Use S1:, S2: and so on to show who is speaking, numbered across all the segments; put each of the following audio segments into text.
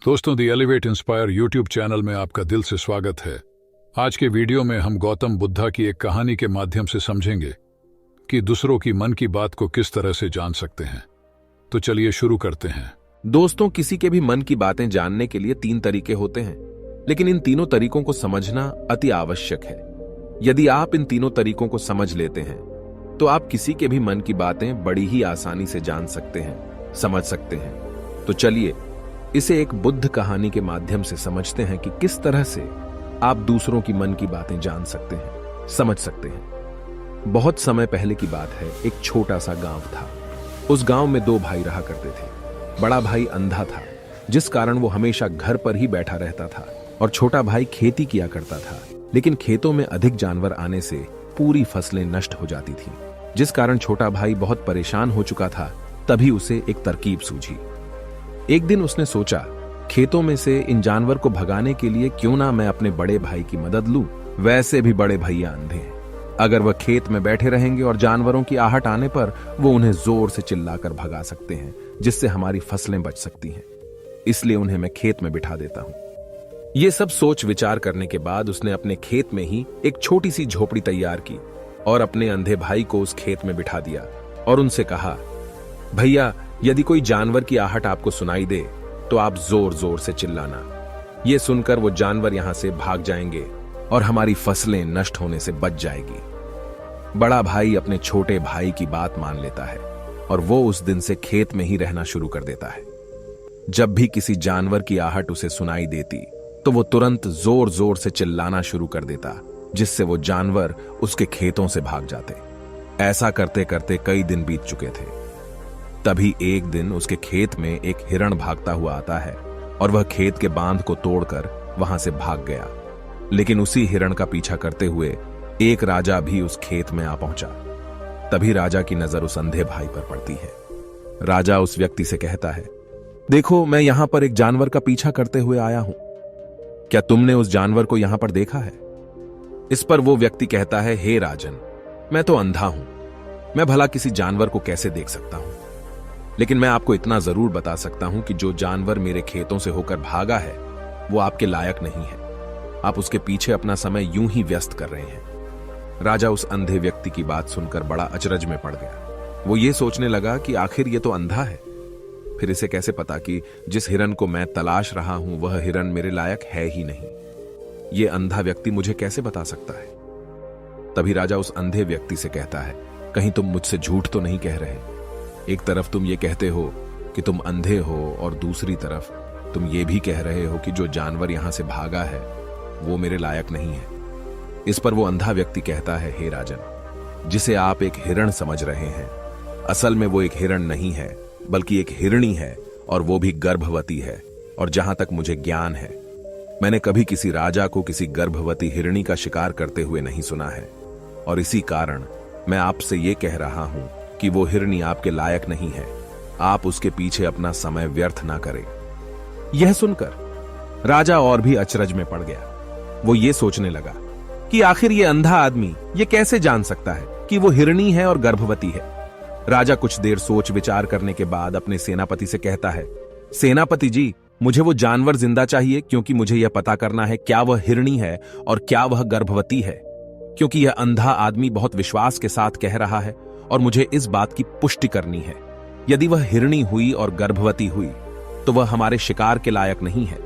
S1: दोस्तों, दी elevate inspire YouTube channel में आपका दिल से स्वागत है। आज के वीडियो में हम गौतम बुद्धा की एक कहानी के माध्यम से समझेंगे कि दूसरों की मन की बात को किस तरह से जान सकते हैं। तो चलिए शुरू करते हैं।
S2: दोस्तों, किसी के भी मन की बातें जानने के लिए 3 तरीके होते हैं, लेकिन इन तीनों तरीकों को समझना अति आवश्यक है। यदि आप इन तीनों तरीकों को समझ लेते हैं तो आप किसी के भी मन की बातें बड़ी ही आसानी से जान सकते हैं, समझ सकते हैं। तो चलिए इसे एक बुद्ध कहानी के माध्यम से समझते हैं कि किस तरह से आप दूसरों की मन की बातें जान सकते हैं, समझ सकते हैं। बहुत समय पहले की बात है। एक छोटा सा गांव था। उस गांव में 2 भाई रहा करते थे। बड़ा भाई अंधा था, जिस कारण वो हमेशा घर पर ही बैठा रहता था, और छोटा भाई खेती किया करता था। लेकिन खेतों में अधिक जानवर आने से पूरी फसलें नष्ट हो जाती थीं, जिस कारण छोटा भाई बहुत परेशान हो चुका था। तभी उसे एक तरकीब सूझी। एक दिन उसने सोचा, खेतों में से इन जानवर को भगाने के लिए क्यों ना मैं अपने बड़े भाई की मदद लूं। वैसे भी बड़े भैया अंधे हैं। अगर वह खेत में बैठे रहेंगे और जानवरों की आहट आने पर वो उन्हें जोर से चिल्लाकर भगा सकते हैं, जिससे हमारी फसलें बच सकती हैं। इसलिए उन्हें मैं खेत में बिठा देता हूं। ये सब सोच विचार करने के बाद उसने अपने खेत में ही एक छोटी सी झोपड़ी तैयार की और अपने अंधे भाई को उस खेत में बिठा दिया और उनसे कहा, भैया, यदि कोई जानवर की आहट आपको सुनाई दे तो आप जोर जोर से चिल्लाना। ये सुनकर वो जानवर यहां से भाग जाएंगे और हमारी फसलें नष्ट होने से बच जाएगी। बड़ा भाई अपने छोटे भाई की बात मान लेता है और वो उस दिन से खेत में ही रहना शुरू कर देता है। जब भी किसी जानवर की आहट उसे सुनाई देती तो वो तुरंत जोर जोर से चिल्लाना शुरू कर देता, जिससे वो जानवर उसके खेतों से भाग जाते। ऐसा करते करते कई दिन बीत चुके थे। तभी एक दिन उसके खेत में एक हिरण भागता हुआ आता है और वह खेत के बांध को तोड़कर वहां से भाग गया। लेकिन उसी हिरण का पीछा करते हुए एक राजा भी उस खेत में आ पहुंचा। तभी राजा की नजर उस अंधे भाई पर पड़ती है। राजा उस व्यक्ति से कहता है, देखो, मैं यहां पर एक जानवर का पीछा करते हुए आया हूं। क्या तुमने उस जानवर को यहां पर देखा है? इस पर वो व्यक्ति कहता है, हे राजन, मैं तो अंधा हूं। मैं भला किसी जानवर को कैसे देख सकता हूं? लेकिन मैं आपको इतना जरूर बता सकता हूं कि जो जानवर मेरे खेतों से होकर भागा है वो आपके लायक नहीं है। आप उसके पीछे अपना समय यूं ही व्यस्त कर रहे हैं। राजा उस अंधे व्यक्ति की बात सुनकर बड़ा अचरज में पड़ गया। वो ये सोचने लगा कि आखिर ये तो अंधा है, फिर इसे कैसे पता कि जिस हिरन को मैं तलाश रहा हूं वह हिरन मेरे लायक है ही नहीं। ये अंधा व्यक्ति मुझे कैसे बता सकता है? तभी राजा उस अंधे व्यक्ति से कहता है, कहीं तुम मुझसे झूठ तो नहीं कह रहे? एक तरफ तुम ये कहते हो कि तुम अंधे हो और दूसरी तरफ तुम ये भी कह रहे हो कि जो जानवर यहां से भागा है वो मेरे लायक नहीं है। इस पर वो अंधा व्यक्ति कहता है, हे राजन, जिसे आप एक हिरण समझ रहे हैं, असल में वो एक हिरण नहीं है बल्कि एक हिरणी है, और वो भी गर्भवती है। और जहां तक मुझे ज्ञान है, मैंने कभी किसी राजा को किसी गर्भवती हिरणी का शिकार करते हुए नहीं सुना है। और इसी कारण मैं आपसे ये कह रहा हूं कि वो हिरनी आपके लायक नहीं है। आप उसके पीछे अपना समय व्यर्थ ना करें। यह सुनकर राजा और भी अचरज में पड़ गया। वो ये सोचने लगा कि आखिर ये अंधा आदमी ये कैसे जान सकता है कि वो हिरनी है और गर्भवती है। राजा कुछ देर सोच विचार करने के बाद अपने सेनापति से कहता है, सेनापति जी, मुझे वो जानवर जिंदा चाहिए, क्योंकि मुझे यह पता करना है क्या वह हिरनी है और क्या वह गर्भवती है। क्योंकि यह अंधा आदमी बहुत विश्वास के साथ कह रहा है और मुझे इस बात की पुष्टि करनी है। यदि वह हिरणी हुई और गर्भवती हुई तो वह हमारे शिकार के लायक नहीं है,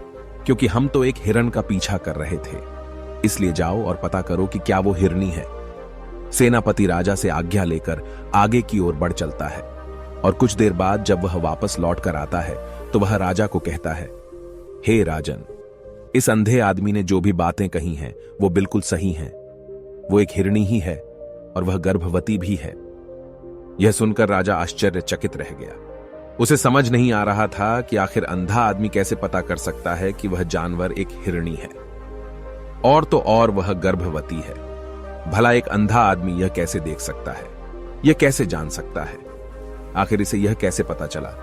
S2: क्योंकि हम तो एक हिरण का पीछा कर रहे थे। इसलिए जाओ और पता करो कि क्या वो हिरणी है। सेनापति राजा से आज्ञा लेकर आगे की ओर बढ़ चलता है, और कुछ देर बाद जब वह वापस लौट कर आता है तो वह राजा को कहता है, हे राजन, इस अंधे आदमी ने जो भी बातें कही हैं वो बिल्कुल सही हैं। वो एक हिरणी ही है और वह गर्भवती भी है। यह सुनकर राजा आश्चर्यचकित रह गया। उसे समझ नहीं आ रहा था कि आखिर अंधा आदमी कैसे पता कर सकता है कि वह जानवर एक हिरणी है, और तो और वह गर्भवती है। भला एक अंधा आदमी यह कैसे देख सकता है? यह कैसे जान सकता है? आखिर इसे यह कैसे पता चला?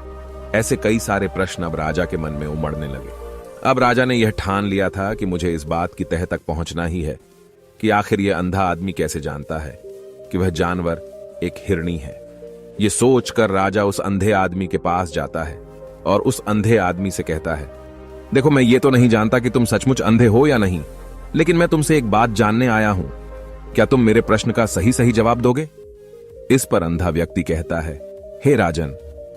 S2: ऐसे कई सारे प्रश्न अब राजा के मन में उमड़ने लगे। अब राजा ने यह ठान लिया था कि मुझे इस बात की तह तक पहुंचना ही है कि आखिर यह अंधा आदमी कैसे जानता है कि वह जानवर एक हिरणी है। यह सोचकर राजा उस अंधे आदमी के पास जाता है और उस अंधे आदमी से कहता है, देखो, मैं ये तो नहीं जानता कि तुम सचमुच अंधे हो या नहीं, लेकिन मैं तुमसे एक बात जानने आया हूं। क्या तुम मेरे प्रश्न का सही सही जवाब दोगे? इस पर अंधा व्यक्ति कहता है, हे राजन,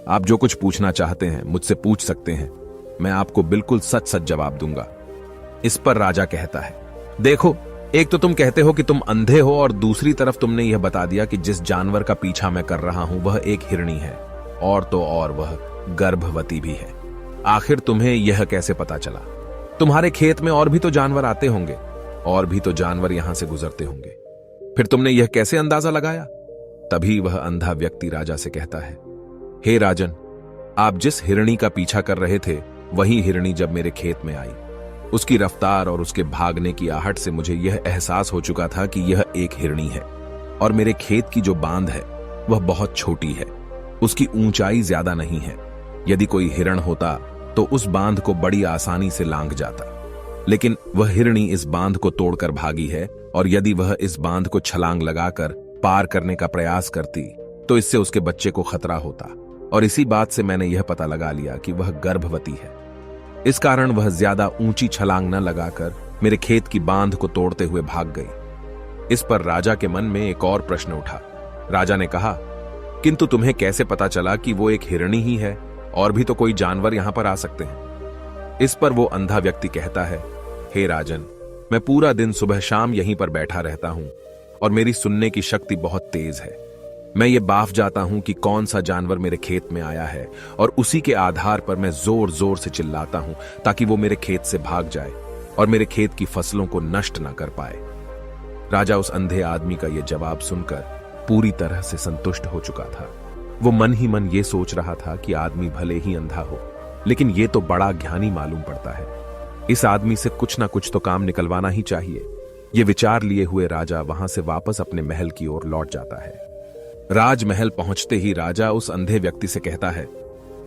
S2: आप जो कुछ पूछना चाहते हैं मुझसे पूछ सकते हैं, मैं आपको बिल्कुल सच सच जवाब दूंगा। इस पर राजा कहता है, देखो, एक तो तुम कहते हो कि तुम अंधे हो और दूसरी तरफ तुमने यह बता दिया कि जिस जानवर का पीछा मैं कर रहा हूं वह एक हिरणी है, और तो और वह गर्भवती भी है। आखिर तुम्हें यह कैसे पता चला? तुम्हारे खेत में और भी तो जानवर आते होंगे, और भी तो जानवर यहां से गुजरते होंगे, फिर तुमने यह कैसे अंदाजा लगाया? तभी वह अंधा व्यक्ति राजा से कहता है, हे राजन, आप जिस हिरणी का पीछा कर रहे थे वही हिरणी जब मेरे खेत में आई, उसकी रफ्तार और उसके भागने की आहट से मुझे यह एहसास हो चुका था कि यह एक हिरणी है, और मेरे खेत की जो बांध है वह बहुत छोटी है, उसकी ऊंचाई ज्यादा नहीं है। यदि कोई हिरण होता तो उस बांध को बड़ी आसानी से लांघ जाता, लेकिन वह हिरणी इस बांध को तोड़कर भागी है, और यदि वह इस बांध को छलांग लगाकर पार करने का प्रयास करती तो इससे उसके बच्चे को खतरा होता, और इसी बात से मैंने यह पता लगा लिया कि वह गर्भवती है। इस कारण वह ज्यादा ऊंची छलांग न लगाकर मेरे खेत की बांध को तोड़ते हुए भाग गई। इस पर राजा के मन में एक और प्रश्न उठा। राजा ने कहा, किंतु तुम्हें कैसे पता चला कि वो एक हिरणी ही है, और भी तो कोई जानवर यहां पर आ सकते हैं? इस पर वो अंधा व्यक्ति कहता है, हे राजन, मैं पूरा दिन सुबह शाम यहीं पर बैठा रहता हूं, और मेरी सुनने की शक्ति बहुत तेज है। मैं ये बाफ जाता हूं कि कौन सा जानवर मेरे खेत में आया है, और उसी के आधार पर मैं जोर जोर से चिल्लाता हूं ताकि वो मेरे खेत से भाग जाए और मेरे खेत की फसलों को नष्ट न कर पाए। राजा उस अंधे आदमी का यह जवाब सुनकर पूरी तरह से संतुष्ट हो चुका था। वो मन ही मन ये सोच रहा था कि आदमी भले ही अंधा हो, लेकिन ये तो बड़ा ज्ञानी मालूम पड़ता है। इस आदमी से कुछ ना कुछ तो काम निकलवाना ही चाहिए। ये विचार लिए हुए राजा वहां से वापस अपने महल की ओर लौट जाता है। राजमहल पहुंचते ही राजा उस अंधे व्यक्ति से कहता है,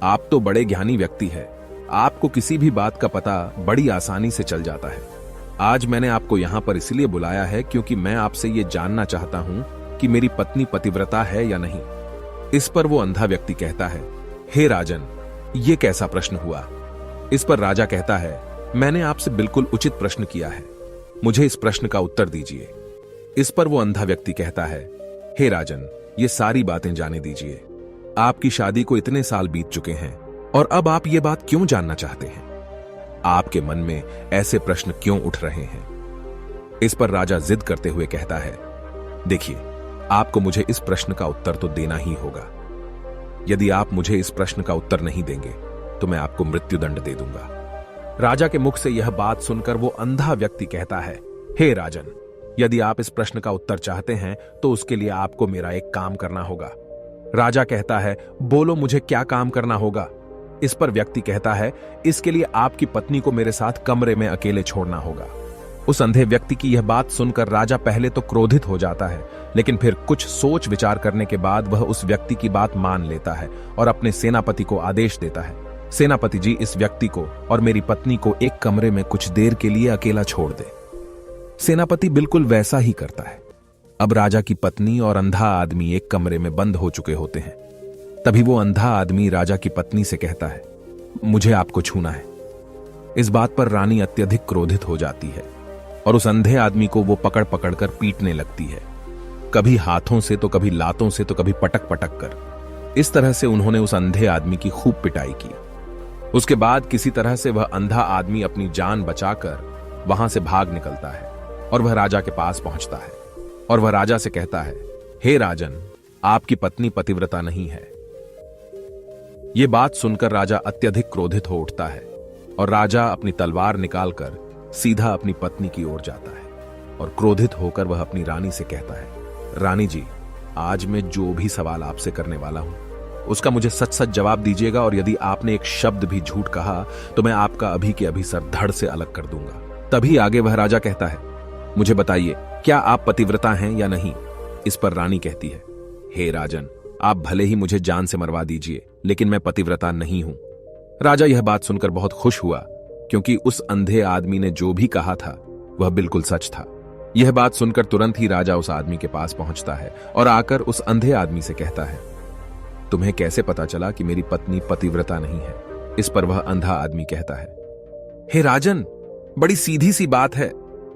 S2: आप तो बड़े ज्ञानी व्यक्ति हैं, आपको किसी भी बात का पता बड़ी आसानी से चल जाता है। आज मैंने आपको यहां पर इसलिए बुलाया है क्योंकि मैं आपसे ये जानना चाहता हूं कि मेरी पत्नी पतिव्रता है या नहीं। इस पर वो अंधा व्यक्ति कहता है, हे राजन, ये कैसा प्रश्न हुआ? इस पर राजा कहता है, मैंने आपसे बिल्कुल उचित प्रश्न किया है, मुझे इस प्रश्न का उत्तर दीजिए। इस पर वो अंधा व्यक्ति कहता है, हे राजन, ये सारी बातें जाने दीजिए। आपकी शादी को इतने साल बीत चुके हैं, और अब आप ये बात क्यों जानना चाहते हैं? आपके मन में ऐसे प्रश्न क्यों उठ रहे हैं? इस पर राजा जिद करते हुए कहता है, देखिए, आपको मुझे इस प्रश्न का उत्तर तो देना ही होगा। यदि आप मुझे इस प्रश्न का उत्तर नहीं देंगे तो मैं आपको मृत्युदंड दे दूंगा। राजा के मुख से यह बात सुनकर वो अंधा व्यक्ति कहता है, हे राजन, यदि आप इस प्रश्न का उत्तर चाहते हैं तो उसके लिए आपको मेरा एक काम करना होगा। राजा कहता है, बोलो, मुझे क्या काम करना होगा? इस पर व्यक्ति कहता है, इसके लिए आपकी पत्नी को मेरे साथ कमरे में अकेले छोड़ना होगा। उस अंधे व्यक्ति की यह बात सुनकर राजा पहले तो क्रोधित हो जाता है, लेकिन फिर कुछ सोच विचार करने के बाद वह उस व्यक्ति की बात मान लेता है और अपने सेनापति को आदेश देता है, सेनापति जी, इस व्यक्ति को और मेरी पत्नी को एक कमरे में कुछ देर के लिए अकेला छोड़ दे। सेनापति बिल्कुल वैसा ही करता है। अब राजा की पत्नी और अंधा आदमी एक कमरे में बंद हो चुके होते हैं। तभी वो अंधा आदमी राजा की पत्नी से कहता है, मुझे आपको छूना है। इस बात पर रानी अत्यधिक क्रोधित हो जाती है और उस अंधे आदमी को वो पकड़ पकड़ कर पीटने लगती है, कभी हाथों से तो कभी लातों से तो कभी पटक पटक कर। इस तरह से उन्होंने उस अंधे आदमी की खूब पिटाई की। उसके बाद किसी तरह से वह अंधा आदमी अपनी जान बचाकर वहां से भाग निकलता है और वह राजा के पास पहुंचता है और वह राजा से कहता है, हे राजन, आपकी पत्नी पतिव्रता नहीं है। यह बात सुनकर राजा अत्यधिक क्रोधित हो उठता है और राजा अपनी तलवार निकालकर सीधा अपनी पत्नी की ओर जाता है और क्रोधित होकर वह अपनी रानी से कहता है, रानी जी, आज मैं जो भी सवाल आपसे करने वाला हूं उसका मुझे सच सच जवाब दीजिएगा, और यदि आपने एक शब्द भी झूठ कहा तो मैं आपका अभी के अभी सर धड़ से अलग कर दूंगा। तभी आगे वह राजा कहता है, मुझे बताइए, क्या आप पतिव्रता हैं या नहीं? इस पर रानी कहती है, हे राजन, आप भले ही मुझे जान से मरवा दीजिए, लेकिन मैं पतिव्रता नहीं हूं। राजा यह बात सुनकर बहुत खुश हुआ, क्योंकि उस अंधे आदमी ने जो भी कहा था वह बिल्कुल सच था। यह बात सुनकर तुरंत ही राजा उस आदमी के पास पहुंचता है और आकर उस अंधे आदमी से कहता है, तुम्हें कैसे पता चला कि मेरी पत्नी पतिव्रता नहीं है? इस पर वह अंधा आदमी कहता है, हे राजन, बड़ी सीधी सी बात है।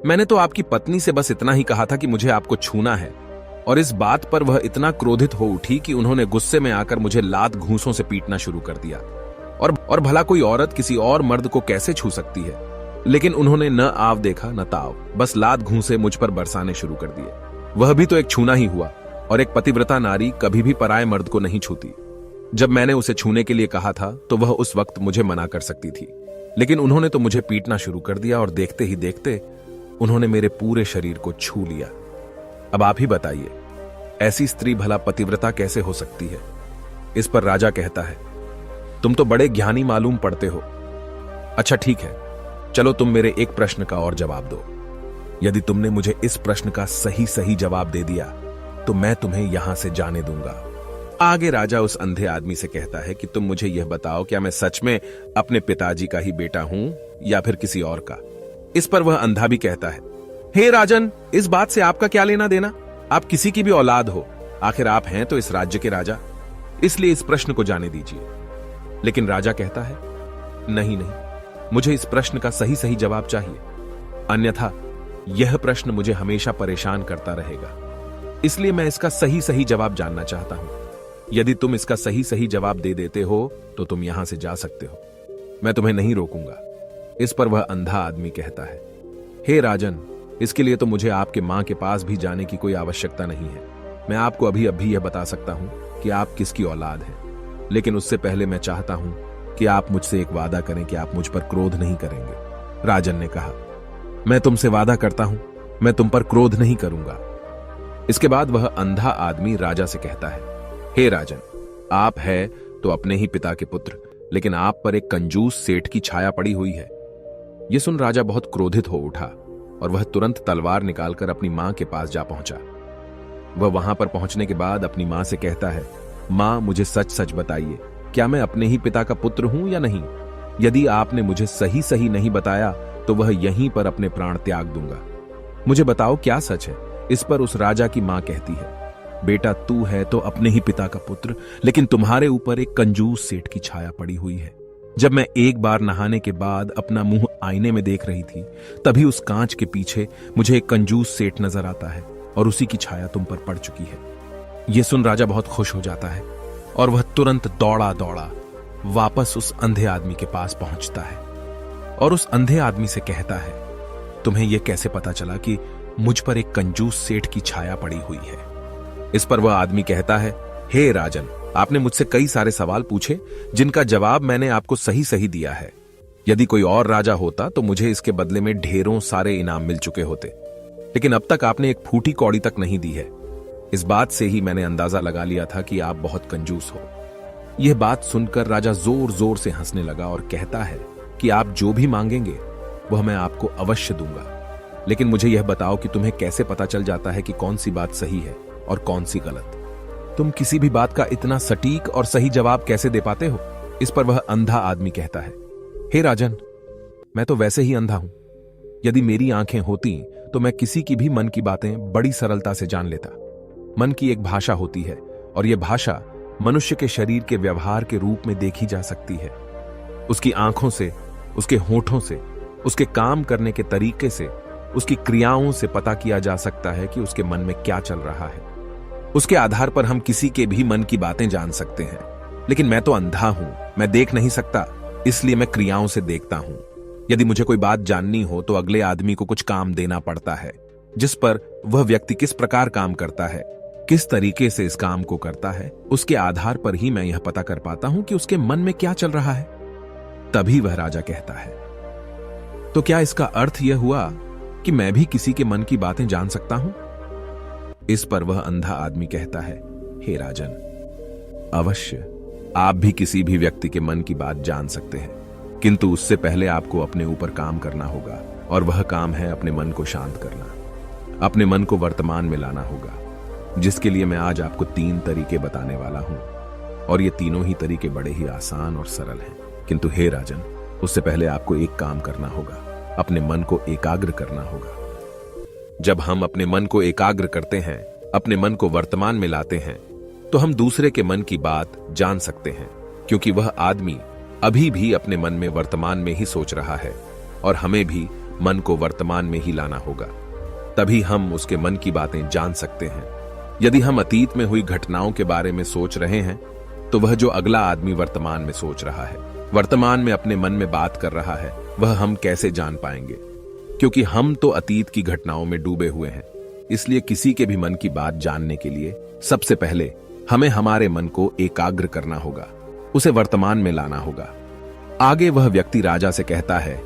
S2: मैंने तो आपकी पत्नी से बस इतना ही कहा था कि मुझे आपको छूना है, और इस बात पर वह इतना क्रोधित हो उठी कि उन्होंने गुस्से में आकर मुझे लात घूंसों से पीटना शुरू कर दिया। और भला कोई औरत किसी और मर्द को कैसे छू सकती है? लेकिन उन्होंने न आव देखा न ताव, बस लात घूंसे मुझ पर बरसाने शुरू कर दिए। वह भी तो एक छूना ही हुआ, और एक पतिव्रता नारी कभी भी पराये मर्द को नहीं छूती। जब मैंने उसे छूने के लिए कहा था तो वह उस वक्त मुझे मना कर सकती थी, लेकिन उन्होंने तो मुझे पीटना शुरू कर दिया, और देखते ही देखते उन्होंने मेरे पूरे शरीर को छू लिया। अब आप ही बताइए, ऐसी स्त्री भला पतिव्रता कैसे हो सकती है? इस पर राजा कहता है, तुम तो बड़े ज्ञानी मालूम पड़ते हो। अच्छा ठीक है, चलो तुम मेरे एक प्रश्न का और जवाब दो। यदि तुमने मुझे इस प्रश्न का सही सही जवाब दे दिया तो मैं तुम्हें यहां से जाने दूंगा। आगे राजा उस अंधे आदमी से कहता है कि तुम मुझे यह बताओ, क्या मैं सच में अपने पिताजी का ही बेटा हूं या फिर किसी और का? इस पर वह अंधा भी कहता है, हे राजन, इस बात से आपका क्या लेना देना? आप किसी की भी औलाद हो, आखिर आप हैं तो इस राज्य के राजा, इसलिए इस प्रश्न को जाने दीजिए। लेकिन राजा कहता है, नहीं नहीं, मुझे इस प्रश्न का सही सही जवाब चाहिए, अन्यथा यह प्रश्न मुझे हमेशा परेशान करता रहेगा। इसलिए मैं इसका सही सही जवाब जानना चाहता हूं। यदि तुम इसका सही सही जवाब दे देते हो तो तुम यहां से जा सकते हो, मैं तुम्हें नहीं रोकूंगा। इस पर वह अंधा आदमी कहता है, हे राजन, इसके लिए तो मुझे आपके मां के पास भी जाने की कोई आवश्यकता नहीं है। मैं आपको अभी अभी यह बता सकता हूं कि आप किसकी औलाद हैं, लेकिन उससे पहले मैं चाहता हूं कि आप मुझसे एक वादा करें कि आप मुझ पर क्रोध नहीं करेंगे। राजन ने कहा, मैं तुमसे वादा करता हूं, मैं तुम पर क्रोध नहीं करूंगा। इसके बाद वह अंधा आदमी राजा से कहता है, हे राजन, आप है तो अपने ही पिता के पुत्र, लेकिन आप पर एक कंजूस सेठ की छाया पड़ी हुई है। यह सुन राजा बहुत क्रोधित हो उठा और वह तुरंत तलवार निकालकर अपनी मां के पास जा पहुंचा। वह वहां पर पहुंचने के बाद अपनी मां से कहता है, मां, मुझे सच सच बताइए, क्या मैं अपने ही पिता का पुत्र हूं या नहीं? यदि आपने मुझे सही सही नहीं बताया तो वह यहीं पर अपने प्राण त्याग दूंगा। मुझे बताओ क्या सच है? इस पर उस राजा की मां कहती है, बेटा, तू है तो अपने ही पिता का पुत्र, लेकिन तुम्हारे ऊपर एक कंजूस सेठ की छाया पड़ी हुई है। जब मैं एक बार नहाने के बाद अपना मुंह आईने में देख रही थी, तभी उस कांच के पीछे मुझे एक कंजूस सेठ नजर आता है और उसी की छाया तुम पर पड़ चुकी है। यह सुन राजा बहुत खुश हो जाता है और वह तुरंत दौड़ा दौड़ा वापस उस अंधे आदमी के पास पहुंचता है और उस अंधे आदमी से कहता है, तुम्हें यह कैसे पता चला कि मुझ पर एक कंजूस सेठ की छाया पड़ी हुई है? इस पर वह आदमी कहता है, हे राजन, आपने मुझसे कई सारे सवाल पूछे जिनका जवाब मैंने आपको सही सही दिया है। यदि कोई और राजा होता तो मुझे इसके बदले में ढेरों सारे इनाम मिल चुके होते, लेकिन अब तक आपने एक फूटी कौड़ी तक नहीं दी है। इस बात से ही मैंने अंदाजा लगा लिया था कि आप बहुत कंजूस हो। यह बात सुनकर राजा जोर जोर से हंसने लगा और कहता है कि आप जो भी मांगेंगे वह मैं आपको अवश्य दूंगा, लेकिन मुझे यह बताओ कि तुम्हें कैसे पता चल जाता है कि कौन सी बात सही है और कौन सी गलत? तुम किसी भी बात का इतना सटीक और सही जवाब कैसे दे पाते हो? इस पर वह अंधा आदमी कहता है, हे राजन, मैं तो वैसे ही अंधा हूं। यदि मेरी आंखें होती तो मैं किसी की भी मन की बातें बड़ी सरलता से जान लेता। मन की एक भाषा होती है और यह भाषा मनुष्य के शरीर के व्यवहार के रूप में देखी जा सकती है। उसकी आंखों से, उसके होठों से, उसके काम करने के तरीके से, उसकी क्रियाओं से पता किया जा सकता है कि उसके मन में क्या चल रहा है। उसके आधार पर हम किसी के भी मन की बातें जान सकते हैं। लेकिन मैं तो अंधा हूं, मैं देख नहीं सकता, इसलिए मैं क्रियाओं से देखता हूं। यदि मुझे कोई बात जाननी हो तो अगले आदमी को कुछ काम देना पड़ता है, जिस पर वह व्यक्ति किस प्रकार काम करता है, किस तरीके से इस काम को करता है, उसके आधार पर ही मैं यह पता कर पाता हूं कि उसके मन में क्या चल रहा है। तभी वह राजा कहता है, तो क्या इसका अर्थ यह हुआ कि मैं भी किसी के मन की बातें जान सकता हूं? इस पर वह अंधा आदमी कहता है, हे राजन, अवश्य आप भी किसी भी व्यक्ति के मन की बात जान सकते हैं, किंतु उससे पहले आपको अपने ऊपर काम करना होगा, और वह काम है अपने मन को शांत करना, अपने मन को वर्तमान में लाना होगा, जिसके लिए मैं आज आपको 3 तरीके बताने वाला हूं। और ये तीनों ही तरीके बड़े ही आसान और सरल हैं। किंतु हे राजन, उससे पहले आपको एक काम करना होगा, अपने मन को एकाग्र करना होगा। जब हम अपने मन को एकाग्र करते हैं, अपने मन को वर्तमान में लाते हैं, तो हम दूसरे के मन की बात जान सकते हैं, क्योंकि वह आदमी अभी भी अपने मन में वर्तमान में ही सोच रहा है। और हमें भी मन को वर्तमान में ही लाना होगा। तभी हम उसके मन की बातें जान सकते हैं। यदि हम अतीत में हुई घटनाओं के बारे में सोच रहे हैं तो वह जो अगला आदमी वर्तमान में सोच रहा है, वर्तमान में अपने मन में बात कर रहा है, वह हम कैसे जान पाएंगे? क्योंकि हम तो अतीत की घटनाओं में डूबे हुए हैं। इसलिए किसी के भी मन की बात जानने के लिए सबसे पहले हमें हमारे मन को एकाग्र करना होगा, उसे वर्तमान में लाना होगा। आगे वह व्यक्ति राजा से कहता है,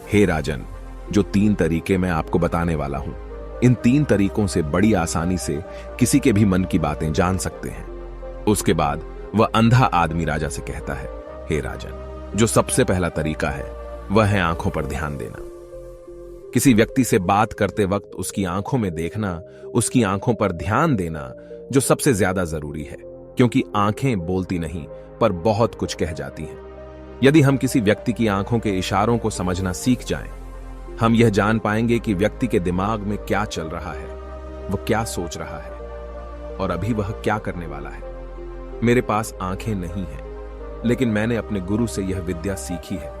S2: हे राजन, जो 3 तरीके मैं आपको बताने वाला हूं, इन 3 तरीकों से बड़ी आसानी से किसी के भी मन की बातें जान सकते हैं। उसके बाद वह अंधा आदमी राजा से कहता है, हे राजन, जो सबसे पहला तरीका है वह है आंखों पर ध्यान देना। किसी व्यक्ति से बात करते वक्त उसकी आंखों में देखना, उसकी आंखों पर ध्यान देना जो सबसे ज्यादा जरूरी है, क्योंकि आंखें बोलती नहीं पर बहुत कुछ कह जाती हैं। यदि हम किसी व्यक्ति की आंखों के इशारों को समझना सीख जाएं, हम यह जान पाएंगे कि व्यक्ति के दिमाग में क्या चल रहा है, वह क्या सोच रहा है और अभी वह क्या करने वाला है। मेरे पास आंखें नहीं हैं, लेकिन मैंने अपने गुरु से यह विद्या सीखी है,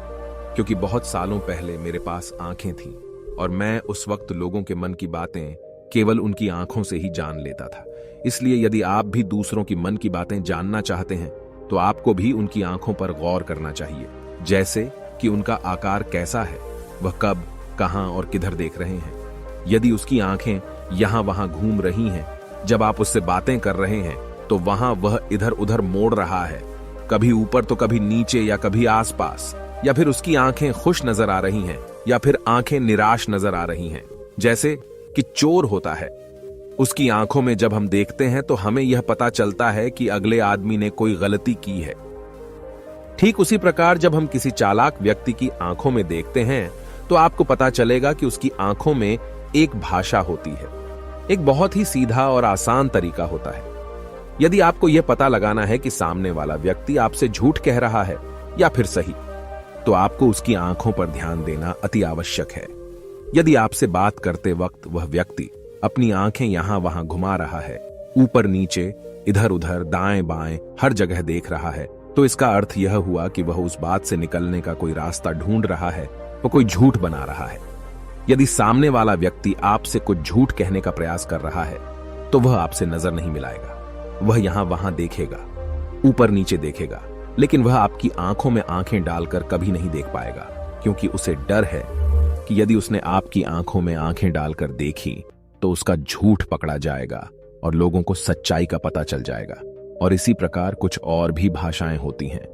S2: क्योंकि बहुत सालों पहले मेरे पास आंखें थीं और मैं उस वक्त लोगों के मन की बातें केवल उनकी आंखों से ही जान लेता था। इसलिए यदि आप भी दूसरों की मन की बातें जानना चाहते हैं तो आपको भी उनकी आंखों पर गौर करना चाहिए, जैसे कि उनका आकार कैसा है, वह कब, कहां और किधर देख रहे हैं। यदि उसकी आंखें यहां वहां घूम रही हैं, जब आप उससे बातें कर रहे हैं तो वहां वह इधर उधर मोड़ रहा है, कभी ऊपर तो कभी नीचे या कभी आसपास, या फिर उसकी आंखें खुश नजर आ रही हैं या फिर आंखें निराश नजर आ रही हैं, जैसे कि चोर होता है। उसकी आंखों में जब हम देखते हैं तो हमें यह पता चलता है कि अगले आदमी ने कोई गलती की है। ठीक उसी प्रकार जब हम किसी चालाक व्यक्ति की आंखों में देखते हैं तो आपको पता चलेगा कि उसकी आंखों में एक भाषा होती है। एक बहुत ही सीधा और आसान तरीका होता है। यदि आपको यह पता लगाना है कि सामने वाला व्यक्ति आपसे झूठ कह रहा है या फिर सही, तो आपको उसकी आंखों पर ध्यान देना अति आवश्यक है। यदि आपसे बात करते वक्त वह व्यक्ति अपनी आंखें यहां वहां घुमा रहा है, ऊपर नीचे, इधर उधर, दाएं बाएं, हर जगह देख रहा है, तो इसका अर्थ यह हुआ कि वह उस बात से निकलने का कोई रास्ता ढूंढ रहा है, वह कोई झूठ बना रहा है। यदि सामने वाला व्यक्ति आपसे कुछ झूठ कहने का प्रयास कर रहा है तो वह आपसे नजर नहीं मिलाएगा। वह यहां वहां देखेगा, ऊपर नीचे देखेगा, लेकिन वह आपकी आंखों में आंखें डालकर कभी नहीं देख पाएगा, क्योंकि उसे डर है कि यदि उसने आपकी आंखों में आंखें डालकर देखी तो उसका झूठ पकड़ा जाएगा और लोगों को सच्चाई का पता चल जाएगा। और इसी प्रकार कुछ और भी भाषाएं होती हैं।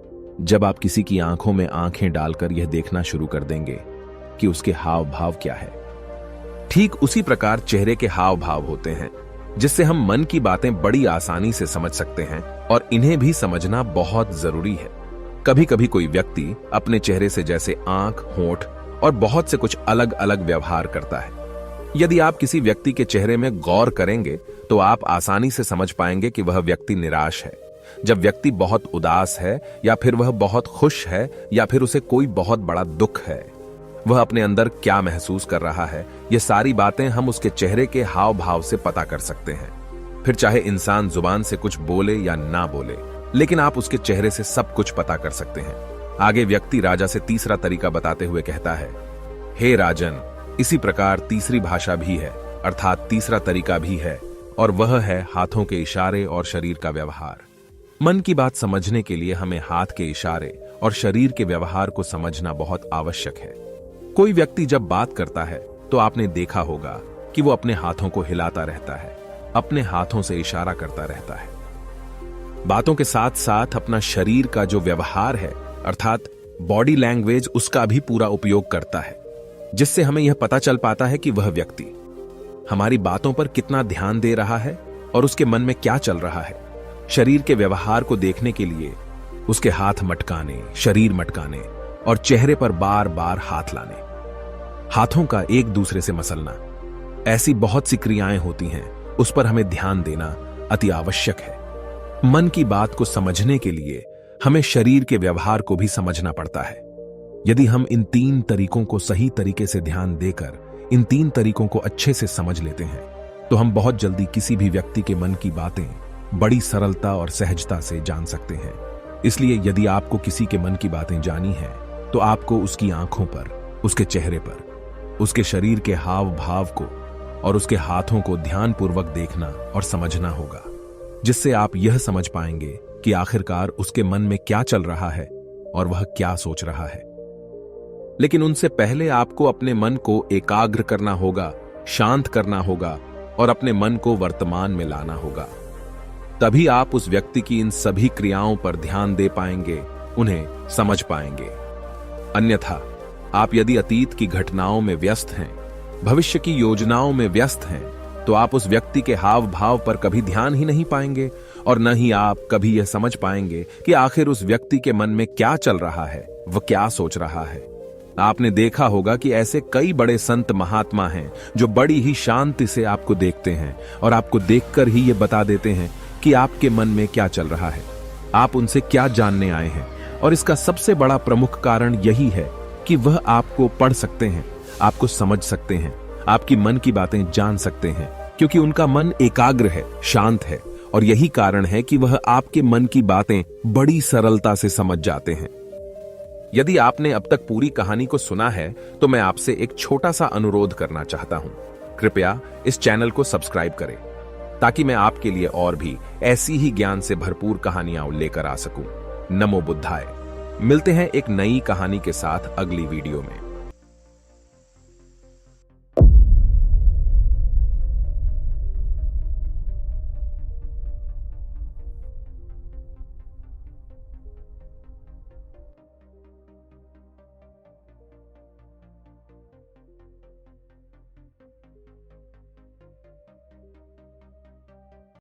S2: जब आप किसी की आंखों में आंखें डालकर यह देखना शुरू कर देंगे कि उसके हाव भाव क्या है, ठीक उसी प्रकार चेहरे के हाव भाव होते हैं, जिससे हम मन की बातें बड़ी आसानी से समझ सकते हैं और इन्हें भी समझना बहुत जरूरी है। कभी कभी कोई व्यक्ति अपने चेहरे से जैसे आंख, होंठ और बहुत से कुछ अलग अलग व्यवहार करता है। यदि आप किसी व्यक्ति के चेहरे में गौर करेंगे तो आप आसानी से समझ पाएंगे कि वह व्यक्ति निराश है, जब व्यक्ति बहुत उदास है, या फिर वह बहुत खुश है, या फिर उसे कोई बहुत बड़ा दुख है। वह अपने अंदर क्या महसूस कर रहा है, ये सारी बातें हम उसके चेहरे के हाव भाव से पता कर सकते हैं। फिर चाहे इंसान जुबान से कुछ बोले या ना बोले, लेकिन आप उसके चेहरे से सब कुछ पता कर सकते हैं। आगे व्यक्ति राजा से तीसरा तरीका बताते हुए कहता है, हे राजन, इसी प्रकार तीसरी भाषा भी है, अर्थात तीसरा तरीका भी है, और वह है हाथों के इशारे और शरीर का व्यवहार। मन की बात समझने के लिए हमें हाथ के इशारे और शरीर के व्यवहार को समझना बहुत आवश्यक है। कोई व्यक्ति जब बात करता है तो आपने देखा होगा कि वो अपने हाथों को हिलाता रहता है, अपने हाथों से इशारा करता रहता है। बातों के साथ साथ अपना शरीर का जो व्यवहार है, अर्थात बॉडी लैंग्वेज, उसका भी पूरा उपयोग करता है, जिससे हमें यह पता चल पाता है कि वह व्यक्ति हमारी बातों पर कितना ध्यान दे रहा है और उसके मन में क्या चल रहा है। शरीर के व्यवहार को देखने के लिए उसके हाथ मटकाने, शरीर मटकाने और चेहरे पर बार बार हाथ लाने, हाथों का एक दूसरे से मसलना, ऐसी बहुत सी क्रियाएं होती हैं, उस पर हमें ध्यान देना अति आवश्यक है। मन की बात को समझने के लिए हमें शरीर के व्यवहार को भी समझना पड़ता है। यदि हम इन 3 तरीकों को सही तरीके से ध्यान देकर इन 3 तरीकों को अच्छे से समझ लेते हैं तो हम बहुत जल्दी किसी भी व्यक्ति के मन की बातें बड़ी सरलता और सहजता से जान सकते हैं। इसलिए यदि आपको किसी के मन की बातें जानी है तो आपको उसकी आंखों पर, उसके चेहरे पर, उसके शरीर के हाव भाव को और उसके हाथों को ध्यानपूर्वक देखना और समझना होगा, जिससे आप यह समझ पाएंगे कि आखिरकार उसके मन में क्या चल रहा है और वह क्या सोच रहा है। लेकिन उनसे पहले आपको अपने मन को एकाग्र करना होगा, शांत करना होगा और अपने मन को वर्तमान में लाना होगा। तभी आप उस व्यक्ति की इन सभी क्रियाओं पर ध्यान दे पाएंगे, उन्हें समझ पाएंगे। अन्यथा आप यदि अतीत की घटनाओं में व्यस्त हैं, भविष्य की योजनाओं में व्यस्त हैं, तो आप उस व्यक्ति के हाव भाव पर कभी ध्यान ही नहीं पाएंगे और न ही आप कभी यह समझ पाएंगे कि आखिर उस व्यक्ति के मन में क्या चल रहा है, वह क्या सोच रहा है। आपने देखा होगा कि ऐसे कई बड़े संत महात्मा हैं जो बड़ी ही शांति से आपको देखते हैं और आपको देखकर ही ये बता देते हैं कि आपके मन में क्या चल रहा है, आप उनसे क्या जानने आए हैं। और इसका सबसे बड़ा प्रमुख कारण यही है कि वह आपको पढ़ सकते हैं, आपको समझ सकते हैं, आपकी मन की बातें जान सकते हैं, क्योंकि उनका मन एकाग्र है, शांत है। और यही कारण है कि वह आपके मन की बातें बड़ी सरलता से समझ जाते हैं। यदि आपने अब तक पूरी कहानी को सुना है तो मैं आपसे एक छोटा सा अनुरोध करना चाहता हूं। कृपया इस चैनल को सब्सक्राइब करें ताकि मैं आपके लिए और भी ऐसी ही ज्ञान से भरपूर कहानियां लेकर आ सकूं। नमो बुद्धाय। मिलते हैं एक नई कहानी के साथ अगली वीडियो में।